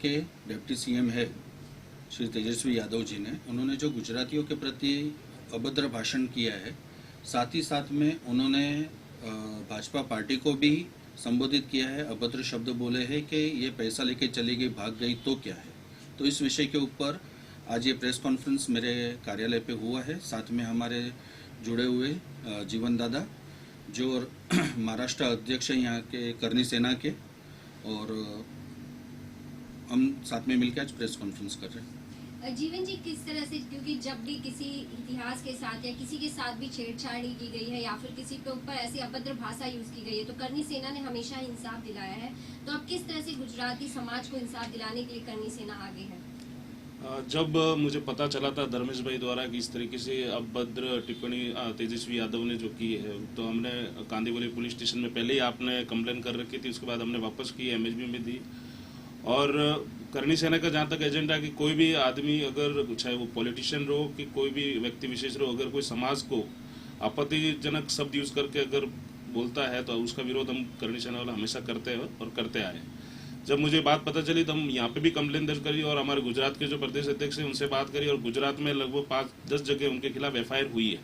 के deputy CM है श्री तेजस्वी यादव जी ने, उन्होंने जो गुजरातियों के प्रति अभद्र भाषण किया है, साथ ही साथ में उन्होंने भाजपा पार्टी को भी संबोधित किया है, अभद्र शब्द बोले हैं कि ये पैसा लेके चली गई, भाग गई तो क्या है। तो इस विषय के ऊपर आज ये प्रेस कॉन्फ्रेंस मेरे कार्यालय पे हुआ है। साथ में हमारे जुड़े हुए जीवन दादा जो महाराष्ट्र अध्यक्ष हैं यहाँ के करनी सेना के, और हम साथ में मिलकर आज प्रेस कॉन्फ्रेंस कर रहे हैं। जीवन जी, किस तरह से, क्योंकि जब भी किसी इतिहास के साथ या किसी के साथ भी छेड़छाड़ी की गई है या फिर किसी के ऊपर ऐसी अभद्र भाषा यूज की गई है तो करनी सेना ने हमेशा इंसाफ दिलाया है, तो अब किस तरह से गुजराती समाज को इंसाफ दिलाने के लिए करनी सेना आगे है? जब मुझे पता चला था धर्मेश भाई द्वारा कि इस तरीके से अभद्र टिप्पणी तेजस्वी यादव ने जो की है, तो हमने कांदीवली पुलिस स्टेशन में पहले ही आपने कंप्लेन कर रखी थी, उसके बाद हमने वापस की, एमएसबी में दी। और करनी सेना का जहाँ तक एजेंडा कि कोई भी आदमी, अगर चाहे वो पॉलिटिशियन रहो कि कोई भी व्यक्ति विशेष रहो, अगर कोई समाज को आपत्तिजनक शब्द यूज करके अगर बोलता है तो उसका विरोध हम करनी सेना वाला हमेशा करते हैं और करते आए। जब मुझे बात पता चली तो हम यहाँ पे भी कंप्लेन दर्ज करी और हमारे गुजरात के जो प्रदेश अध्यक्ष हैं उनसे बात करी, और गुजरात में लगभग 5-10 जगह उनके खिलाफ एफआईआर हुई है।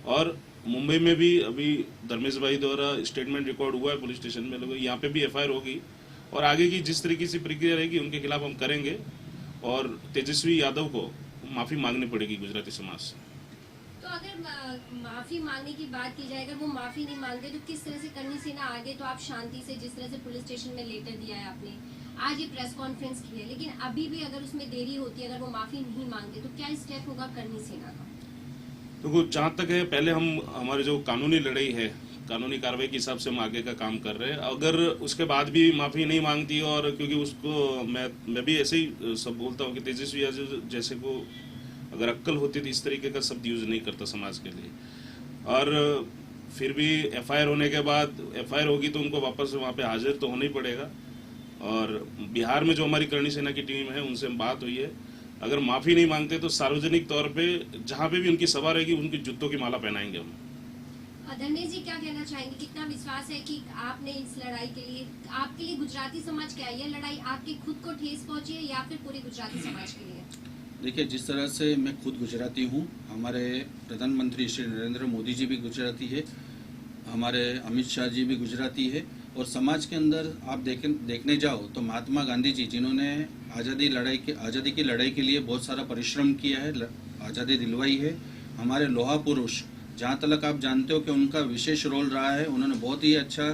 और मुंबई में भी अभी धर्मेश भाई द्वारा स्टेटमेंट रिकॉर्ड हुआ है पुलिस स्टेशन में, लगभग यहाँ पे भी एफआईआर होगी और आगे की जिस तरीके से प्रक्रिया रहेगी उनके खिलाफ हम करेंगे और तेजस्वी यादव को माफी मांगनी पड़ेगी गुजराती समाज से। तो अगर माफी मांगने की बात की जाए, अगर वो माफी नहीं मांगते तो किस तरह से करनी सेना आगे? तो आप शांति से, जिस तरह से पुलिस स्टेशन में लेटर दिया है आपने, आज ये प्रेस कॉन्फ्रेंस की है, लेकिन अभी भी अगर उसमें देरी होती है, अगर वो माफी नहीं मांगते तो क्या स्टेप होगा करनी सेना का? तो जहाँ तक है, पहले हम हमारे जो कानूनी लड़ाई है, कानूनी कार्रवाई के हिसाब से हम आगे का काम कर रहे हैं। अगर उसके बाद भी माफी नहीं मांगती, और क्योंकि उसको मैं भी ऐसे ही सब बोलता हूँ कि तेजस्वी यादव जैसे को अगर अक्ल होती तो इस तरीके का शब्द यूज नहीं करता समाज के लिए। और फिर भी एफआईआर होने के बाद, एफआईआर होगी तो उनको वापस वहाँ पे हाजिर तो होना ही पड़ेगा। और बिहार में जो हमारी करनी सेना की टीम है उनसे बात हुई है, अगर माफी नहीं मांगते तो सार्वजनिक तौर पे जहाँ पे भी उनकी सभा रहेगी उनकी जूतों की माला पहनाएंगे हम। धर्मेश जी, क्या कहना चाहेंगे? कितना विश्वास है कि आपने इस लड़ाई के लिए, आपके लिए गुजराती समाज क्या है, ये लड़ाई आपके खुद को ठेस पहुंची है या फिर पूरे गुजराती समाज के लिए? देखिए, जिस तरह से मैं खुद गुजराती हूँ, हमारे प्रधानमंत्री श्री नरेंद्र मोदी जी भी गुजराती है, हमारे अमित शाह जी भी गुजराती है, और समाज के अंदर आप देखने जाओ तो महात्मा गांधी जी, जिन्होंने आज़ादी की लड़ाई के लिए बहुत सारा परिश्रम किया है, आज़ादी दिलवाई है, हमारे लोहा पुरुष, जहाँ तक आप जानते हो कि उनका विशेष रोल रहा है, उन्होंने बहुत ही अच्छा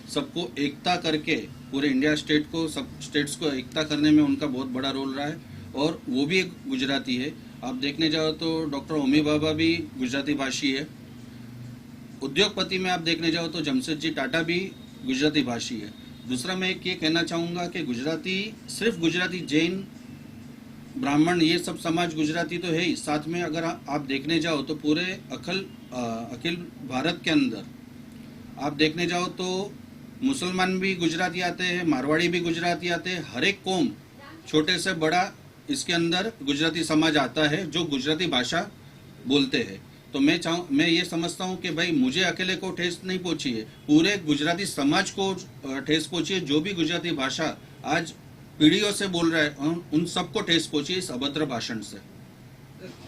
सबको एकता करके, पूरे इंडिया सब स्टेट्स को एकता करने में उनका बहुत बड़ा रोल रहा है, और वो भी एक गुजराती है। आप देखने जाओ तो डॉक्टर होमी भाभा भी गुजराती भाषी है। उद्योगपति में आप देखने जाओ तो जमशेदजी टाटा भी गुजराती भाषी है। दूसरा, मैं एक ये कहना चाहूँगा कि गुजराती, सिर्फ गुजराती, जैन, ब्राह्मण, ये सब समाज गुजराती तो है ही, साथ में अगर आप देखने जाओ तो पूरे अखिल भारत के अंदर आप देखने जाओ तो मुसलमान भी गुजराती आते हैं, मारवाड़ी भी गुजराती आते हैं, हर एक कौम, छोटे से बड़ा, इसके अंदर गुजराती समाज आता है जो गुजराती भाषा बोलते हैं। तो मैं ये समझता हूँ कि भाई मुझे अकेले को ठेस नहीं पहुंची है, पूरे गुजराती समाज को ठेस पहुंची है। जो भी गुजराती भाषा आज पीढ़ियों से बोल रहा है, उन सबको ठेस पहुंची इस अभद्र भाषण से।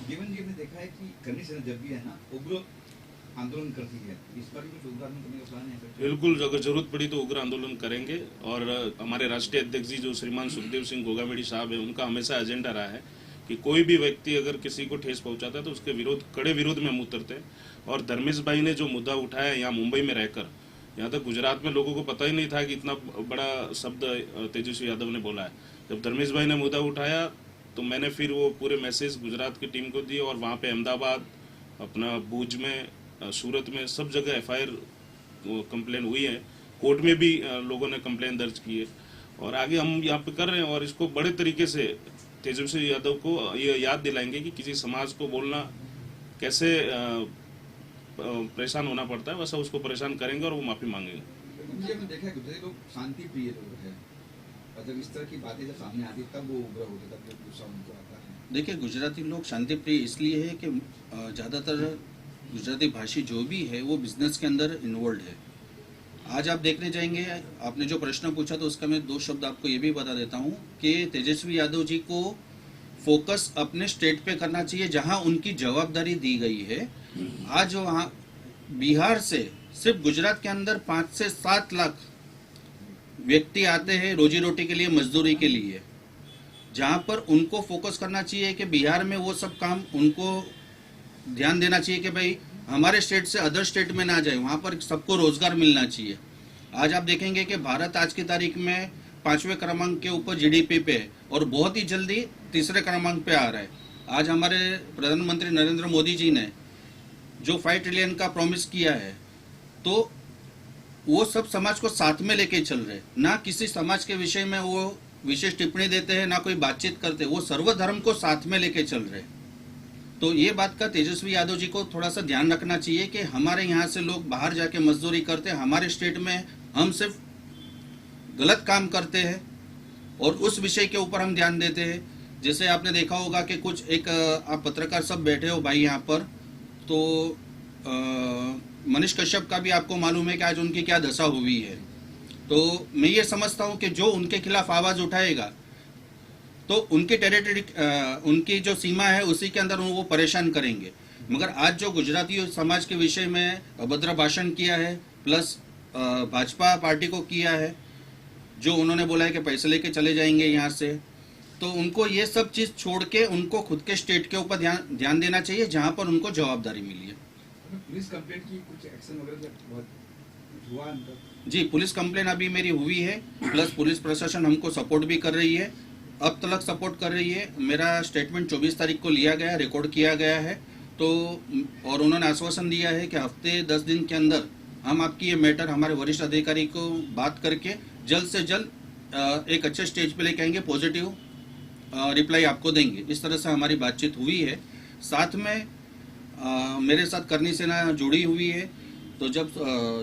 जीवन जी ने देखा है कि करनी सेना जब भी है ना उग्र आंदोलन करती है, इस पर भी कुछ उग्र आंदोलन करने का प्लान है? बिल्कुल, अगर जरूरत पड़ी तो उग्र आंदोलन करेंगे। और हमारे राष्ट्रीय अध्यक्ष जी जो श्रीमान सुखदेव सिंह गोगामेडी साहब है, उनका हमेशा एजेंडा रहा है कि कोई भी व्यक्ति अगर किसी को ठेस पहुंचाता है तो उसके कड़े विरोध में हम उतरते हैं। और धर्मेश भाई ने जो मुद्दा उठाया यहाँ मुंबई में रहकर, यहाँ तक गुजरात में लोगों को पता ही नहीं था कि इतना बड़ा शब्द तेजस्वी यादव ने बोला है। जब धर्मेश भाई ने मुद्दा उठाया तो मैंने फिर वो पूरे मैसेज गुजरात की टीम को दिए, और वहाँ पे अहमदाबाद, अपना भुज में, सूरत में, सब जगह एफआईआर कंप्लेन हुई है। कोर्ट में भी लोगों ने कंप्लेन दर्ज की है, और आगे हम यहाँ पे कर रहे हैं। और इसको बड़े तरीके से तेजस्वी यादव को ये याद दिलाएंगे कि किसी समाज को बोलना कैसे परेशान होना पड़ता है, वैसा उसको परेशान करेंगे और वो माफी मांगेंगे। हमने देखा है गुजराती लोग शांति प्रिय लोग हैं, और जब इस तरह की बातें जब सामने आती तब वो उग्र होते, तब वो गुस्सा उनको आता है। देखिए, गुजराती लोग शांति प्रिय इसलिए है कि ज़्यादातर गुजराती भाषी जो भी है वो बिजनेस के अंदर इन्वॉल्व है, आज आप देखने जाएंगे, आपने जो प्रश्न पूछा तो उसका मैं 2 शब्द आपको ये भी बता देता हूँ कि तेजस्वी यादव जी को फोकस अपने स्टेट पे करना चाहिए जहां उनकी जवाबदारी दी गई है। आज वहाँ बिहार से सिर्फ गुजरात के अंदर 5 से 7 लाख व्यक्ति आते हैं रोजी रोटी के लिए, मजदूरी के लिए, जहां पर उनको फोकस करना चाहिए कि बिहार में वो सब काम उनको ध्यान देना चाहिए कि भाई हमारे स्टेट से अदर स्टेट में ना जाए, वहां पर सबको रोजगार मिलना चाहिए। आज आप देखेंगे कि भारत आज की तारीख में 5वें क्रमांक के ऊपर जीडीपी पे है और बहुत ही जल्दी 3रे क्रमांक पे आ रहा है। आज हमारे प्रधानमंत्री नरेंद्र मोदी जी ने जो 5 ट्रिलियन का प्रॉमिस किया है, तो वो सब समाज को साथ में लेके चल रहे, ना किसी समाज के विषय में वो विशेष टिप्पणी देते हैं, ना कोई बातचीत करते, वो सर्वधर्म को साथ में लेके चल रहे। तो ये बात का तेजस्वी यादव जी को थोड़ा सा ध्यान रखना चाहिए कि हमारे यहाँ से लोग बाहर जाके मजदूरी करते हैं, हमारे स्टेट में हम सिर्फ गलत काम करते हैं और उस विषय के ऊपर हम ध्यान देते हैं। जैसे आपने देखा होगा कि कुछ एक आप पत्रकार सब बैठे हो भाई यहाँ पर, तो मनीष कश्यप का भी आपको मालूम है कि आज उनकी क्या दशा हुई है। तो मैं ये समझता हूँ कि जो उनके खिलाफ आवाज उठाएगा तो उनकी टेरिटरी, उनकी जो सीमा है उसी के अंदर वो परेशान करेंगे। मगर आज जो गुजराती समाज के विषय में अभद्र भाषण किया है, प्लस भाजपा पार्टी को किया है, जो उन्होंने बोला है कि पैसे लेके चले जाएंगे यहाँ से, तो उनको ये सब चीज छोड़ के उनको खुद के स्टेट के ऊपर ध्यान देना चाहिए जहाँ पर उनको जवाबदारी मिली है। पुलिस कंप्लेंट की कुछ एक्शन वगैरह बहुत हुआ अंदर? जी, पुलिस कंप्लेन अभी मेरी हुई है, प्लस पुलिस प्रशासन हमको सपोर्ट भी कर रही है, अब तक सपोर्ट कर रही है। मेरा स्टेटमेंट 24 तारीख को लिया गया, रिकॉर्ड किया गया है, तो और उन्होंने आश्वासन दिया है कि हफ्ते 10 दिन के अंदर हम आपकी ये मैटर हमारे वरिष्ठ अधिकारी को बात करके जल्द से जल्द एक अच्छे स्टेज पे लेके आएंगे, पॉजिटिव रिप्लाई आपको देंगे। इस तरह से हमारी बातचीत हुई है। साथ में मेरे साथ करनी सेना जुड़ी हुई है। तो जब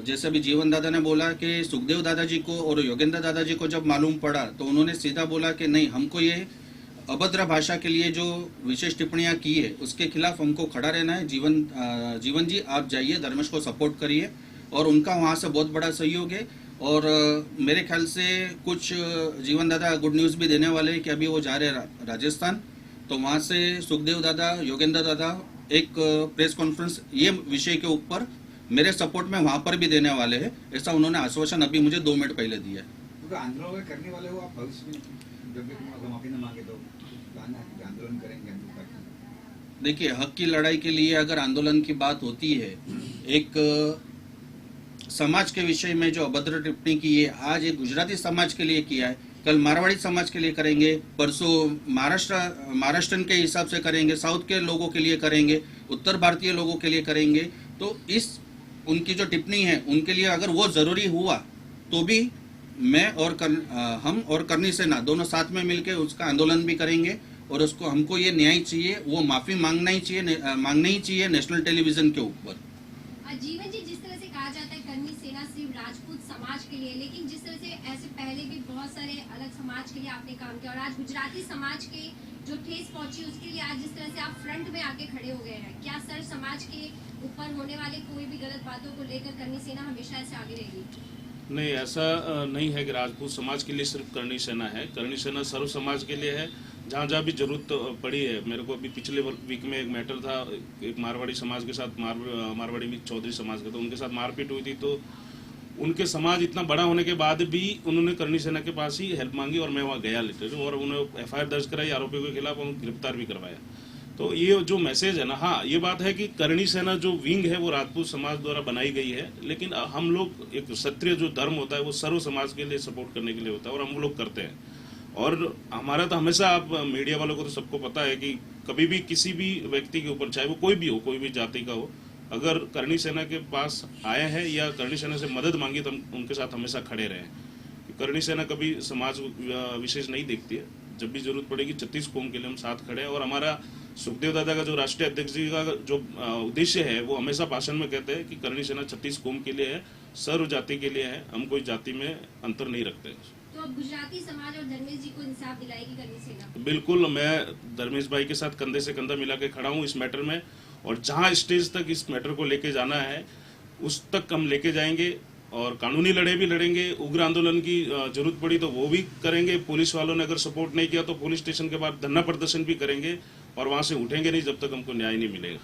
जैसे अभी जीवन दादा ने बोला कि सुखदेव दादाजी को और योगेंद्र दादाजी को जब मालूम पड़ा तो उन्होंने सीधा बोला कि नहीं, हमको ये अभद्र भाषा के लिए जो विशेष टिप्पणियां की है उसके खिलाफ हमको खड़ा रहना है। जीवन जी आप जाइए, धर्मेश को सपोर्ट करिए, और उनका वहाँ से बहुत बड़ा सहयोग है। और मेरे ख्याल से कुछ जीवन दादा गुड न्यूज़ भी देने वाले हैं कि अभी वो जा रहे राजस्थान, तो वहाँ से सुखदेव दादा, योगेंद्र दादा एक प्रेस कॉन्फ्रेंस ये विषय के ऊपर मेरे सपोर्ट में वहाँ पर भी देने वाले हैं। ऐसा उन्होंने आश्वासन अभी मुझे 2 मिनट पहले दिया है। तो आंदोलन करने वाले हो आप भविष्य में, जब भी तुम माफी न मांगे तो आंदोलन करेंगे? देखिए, हक की लड़ाई के लिए अगर आंदोलन की बात होती है, एक समाज के विषय में जो अभद्र टिप्पणी की है, आज एक गुजराती समाज के लिए किया है, कल मारवाड़ी समाज के लिए करेंगे, परसों महाराष्ट्रन के हिसाब से करेंगे, साउथ के लोगों के लिए करेंगे, उत्तर भारतीय लोगों के लिए करेंगे। तो इस उनकी जो टिप्पणी है उनके लिए अगर वो जरूरी हुआ तो भी मैं और हम और करनी सेना दोनों साथ में मिलकर उसका आंदोलन भी करेंगे। और उसको हमको ये न्याय चाहिए, वो माफी मांगना ही चाहिए नेशनल टेलीविजन के ऊपर। जीवन जी, जिस तरह से कहा जाता है करनी सेना सिर्फ राजपूत समाज के लिए, लेकिन जिस तरह से ऐसे पहले भी बहुत सारे अलग समाज के लिए आपने काम किया और आज गुजराती समाज के जो ठेस पहुंची उसके लिए आज जिस तरह से आप फ्रंट में आके खड़े हो गए हैं, क्या सर समाज के ऊपर होने वाले कोई भी गलत बातों को लेकर करनी सेना हमेशा ऐसे आगे रहेगी? नहीं, ऐसा नहीं है कि राजपूत समाज के लिए सिर्फ करनी सेना है। करनी सेना सर्व समाज के लिए है। जहाँ जहाँ भी जरूरत पड़ी है, मेरे को अभी पिछले वीक में एक मैटर था, एक मारवाड़ी समाज के साथ, मारवाड़ी में चौधरी समाज का, तो उनके साथ मारपीट हुई थी। तो उनके समाज इतना बड़ा होने के बाद भी उन्होंने करनी सेना के पास ही हेल्प मांगी और मैं वहाँ गया लेटर, और उन्होंने FIR दर्ज कराई, आरोपियों के खिलाफ उन्हें गिरफ्तार भी करवाया। तो ये जो मैसेज है ना, हाँ ये बात है कि करनी सेना जो विंग है वो राजपूत समाज द्वारा बनाई गई है, लेकिन हम लोग एक क्षत्रिय जो धर्म होता है वो सर्व समाज के लिए सपोर्ट करने के लिए होता है, और हम लोग करते हैं। और हमारा तो हमेशा, आप मीडिया वालों को तो सबको पता है कि कभी भी किसी भी व्यक्ति के ऊपर, चाहे वो कोई भी हो, कोई भी जाति का हो, अगर करनी सेना के पास आए हैं या करनी सेना से मदद मांगी तो हम उनके साथ हमेशा खड़े रहे। करनी सेना कभी समाज विशेष नहीं देखती है। जब भी जरूरत पड़ेगी 36 कौम के लिए हम साथ खड़े हैं। और हमारा सुखदेव दादा का जो राष्ट्रीय अध्यक्ष जी का जो उद्देश्य है वो हमेशा भाषण में कहते हैं कि करनी सेना 36 कौम के लिए है, सर्व जाति के लिए है, हम कोई जाति में अंतर नहीं रखते। तो अब गुजराती समाज और धर्मेश जी को इंसाफ दिलाएगी करनी सेना? बिल्कुल, मैं धर्मेश भाई के साथ कंधे से कंधा मिला के खड़ा हूँ इस मैटर में, और जहाँ स्टेज तक इस मैटर को लेके जाना है उस तक हम लेके जाएंगे। और कानूनी लड़ाई भी लड़ेंगे। उग्र आंदोलन की जरूरत पड़ी तो वो भी करेंगे। पुलिस वालों ने अगर सपोर्ट नहीं किया तो पुलिस स्टेशन के बाहर धरना प्रदर्शन भी करेंगे और वहां से उठेंगे नहीं जब तक हमको न्याय नहीं मिलेगा।